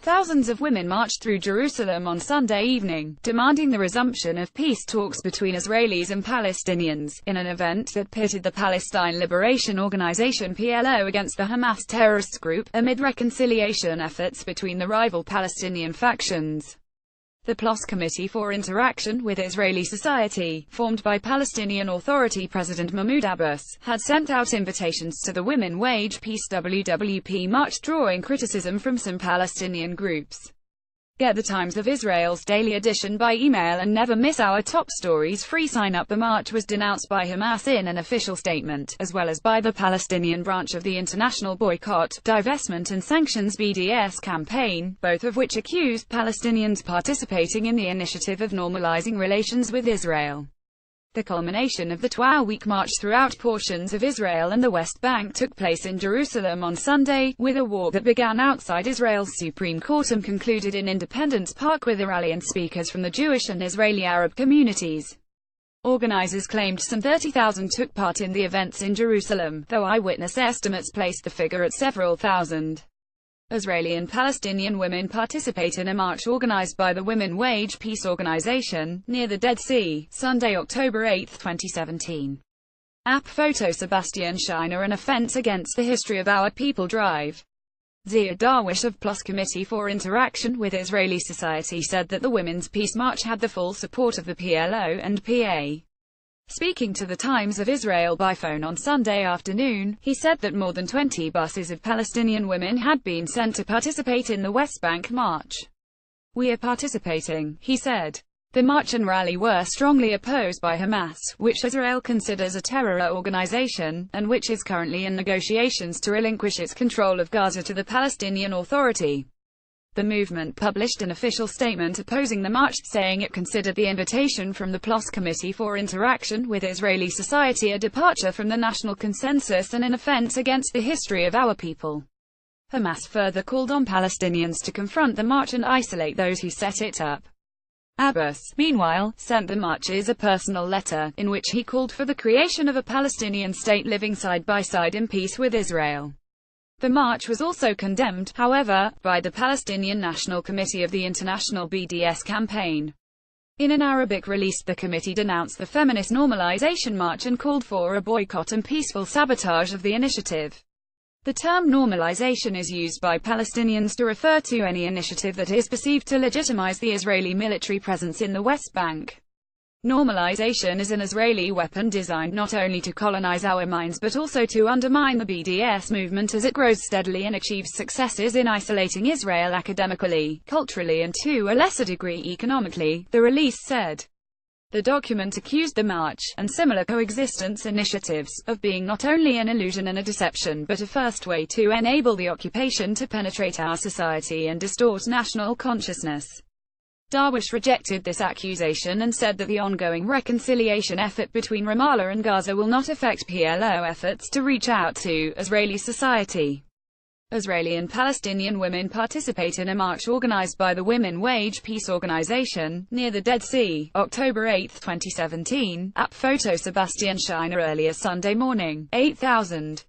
Thousands of women marched through Jerusalem on Sunday evening, demanding the resumption of peace talks between Israelis and Palestinians, in an event that pitted the Palestine Liberation Organization (PLO) against the Hamas terrorist group, amid reconciliation efforts between the rival Palestinian factions. The PLOS Committee for Interaction with Israeli Society, formed by Palestinian Authority President Mahmoud Abbas, had sent out invitations to the Women Wage Peace WWP march, drawing criticism from some Palestinian groups. Get the Times of Israel's daily edition by email and never miss our top stories free sign-up. The march was denounced by Hamas in an official statement, as well as by the Palestinian branch of the International Boycott, Divestment and Sanctions (BDS) campaign, both of which accused Palestinians participating in the initiative of normalizing relations with Israel. The culmination of the 12-week march throughout portions of Israel and the West Bank took place in Jerusalem on Sunday, with a walk that began outside Israel's Supreme Court and concluded in Independence Park with a rally and speakers from the Jewish and Israeli Arab communities. Organizers claimed some 30,000 took part in the events in Jerusalem, though eyewitness estimates placed the figure at several thousand. Israeli and Palestinian women participate in a march organized by the Women Wage Peace Organization, near the Dead Sea, Sunday, October 8, 2017. App photo Sebastian Scheiner. An offense against the history of our people drive. Ziad Darwish of PLOS Committee for Interaction with Israeli Society said that the Women's Peace March had the full support of the PLO and PA. Speaking to the Times of Israel by phone on Sunday afternoon, he said that more than 20 buses of Palestinian women had been sent to participate in the West Bank march. "We are participating," he said. The march and rally were strongly opposed by Hamas, which Israel considers a terror organization, and which is currently in negotiations to relinquish its control of Gaza to the Palestinian Authority. The movement published an official statement opposing the march, saying it considered the invitation from the PLOS Committee for Interaction with Israeli Society a departure from the national consensus and an offense against the history of our people. Hamas further called on Palestinians to confront the march and isolate those who set it up. Abbas, meanwhile, sent the marchers a personal letter, in which he called for the creation of a Palestinian state living side by side in peace with Israel. The march was also condemned, however, by the Palestinian National Committee of the International BDS campaign. In an Arabic release, the committee denounced the feminist normalization march and called for a boycott and peaceful sabotage of the initiative. The term normalization is used by Palestinians to refer to any initiative that is perceived to legitimize the Israeli military presence in the West Bank. Normalization is an Israeli weapon designed not only to colonize our minds but also to undermine the BDS movement as it grows steadily and achieves successes in isolating Israel academically, culturally and to a lesser degree economically, the release said. The document accused the march, and similar coexistence initiatives, of being not only an illusion and a deception but a first way to enable the occupation to penetrate our society and distort national consciousness. Darwish rejected this accusation and said that the ongoing reconciliation effort between Ramallah and Gaza will not affect PLO efforts to reach out to Israeli society. Israeli and Palestinian women participate in a march organized by the Women Wage Peace Organization, near the Dead Sea, October 8, 2017. App photo Sebastian Scheiner. Earlier Sunday morning, 8,000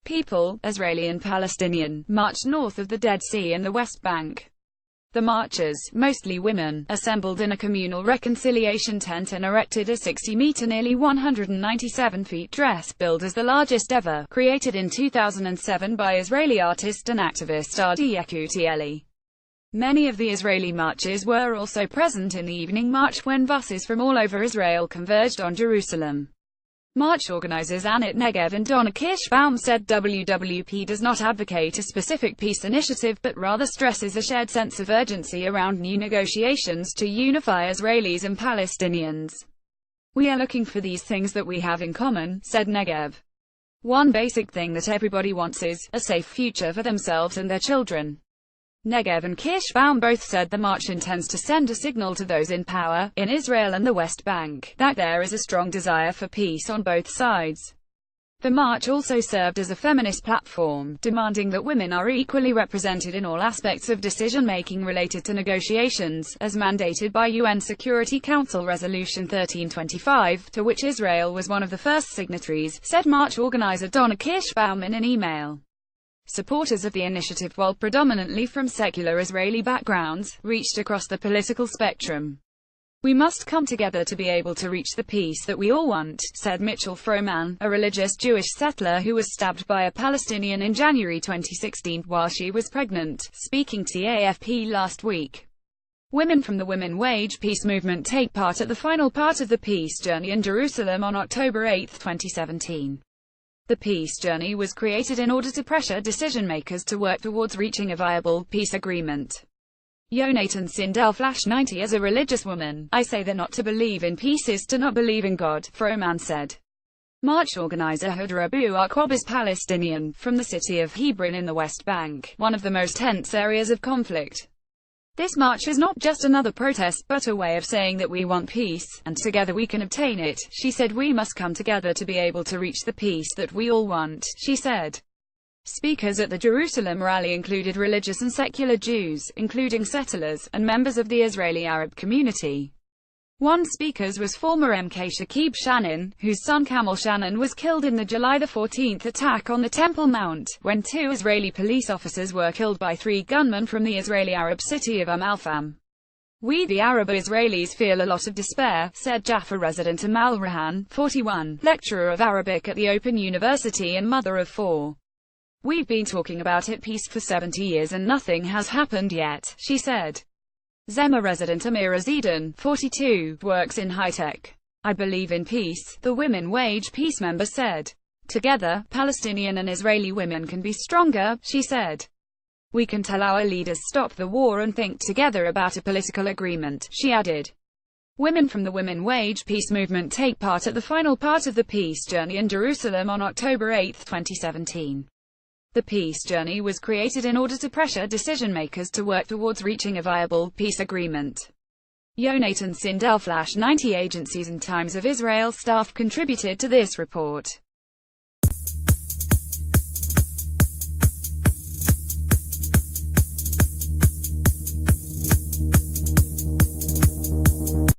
people, Israeli and Palestinian, marched north of the Dead Sea and the West Bank. The marchers, mostly women, assembled in a communal reconciliation tent and erected a 60-meter, nearly 197 feet dress, billed as the largest ever, created in 2007 by Israeli artist and activist Adi Yekutieli. Many of the Israeli marchers were also present in the evening march when buses from all over Israel converged on Jerusalem. March organizers Anit Negev and Donna Kirschbaum said WWP does not advocate a specific peace initiative but rather stresses a shared sense of urgency around new negotiations to unify Israelis and Palestinians. "We are looking for these things that we have in common," said Negev. "One basic thing that everybody wants is a safe future for themselves and their children." Negev and Kirschbaum both said the march intends to send a signal to those in power, in Israel and the West Bank, that there is a strong desire for peace on both sides. The march also served as a feminist platform, demanding that women are equally represented in all aspects of decision-making related to negotiations, as mandated by UN Security Council Resolution 1325, to which Israel was one of the first signatories, said march organizer Donna Kirschbaum in an email. Supporters of the initiative, while predominantly from secular Israeli backgrounds, reached across the political spectrum. "We must come together to be able to reach the peace that we all want," said Mitchell Froman, a religious Jewish settler who was stabbed by a Palestinian in January 2016 while she was pregnant, speaking to AFP last week. Women from the Women Wage Peace movement take part at the final part of the peace journey in Jerusalem on October 8, 2017. The peace journey was created in order to pressure decision-makers to work towards reaching a viable peace agreement. Yonatan Sindel Flash 90 As a religious woman, I say that not to believe in peace is to not believe in God, Froman said. March organizer Hudra Abu Aqwab is Palestinian, from the city of Hebron in the West Bank, one of the most tense areas of conflict. "This march is not just another protest, but a way of saying that we want peace, and together we can obtain it," she said. "We must come together to be able to reach the peace that we all want," she said. Speakers at the Jerusalem rally included religious and secular Jews, including settlers, and members of the Israeli Arab community. One speaker was former MK Shakib Shannon, whose son Kamal Shannon was killed in the July 14 attack on the Temple Mount, when 2 Israeli police officers were killed by 3 gunmen from the Israeli Arab city of Al-Fam. "We the Arab Israelis feel a lot of despair," said Jaffa resident Amal Rahan, 41, lecturer of Arabic at the Open University and mother of 4. "We've been talking about peace for 70 years and nothing has happened yet," she said. Zema resident Amira Zedan, 42, works in high-tech. "I believe in peace," the Women Wage Peace member said. "Together, Palestinian and Israeli women can be stronger," she said. "We can tell our leaders stop the war and think together about a political agreement," she added. Women from the Women Wage Peace movement take part at the final part of the peace journey in Jerusalem on October 8, 2017. The peace journey was created in order to pressure decision-makers to work towards reaching a viable peace agreement. Yonatan Sindel Flash 90 agencies and Times of Israel staff contributed to this report.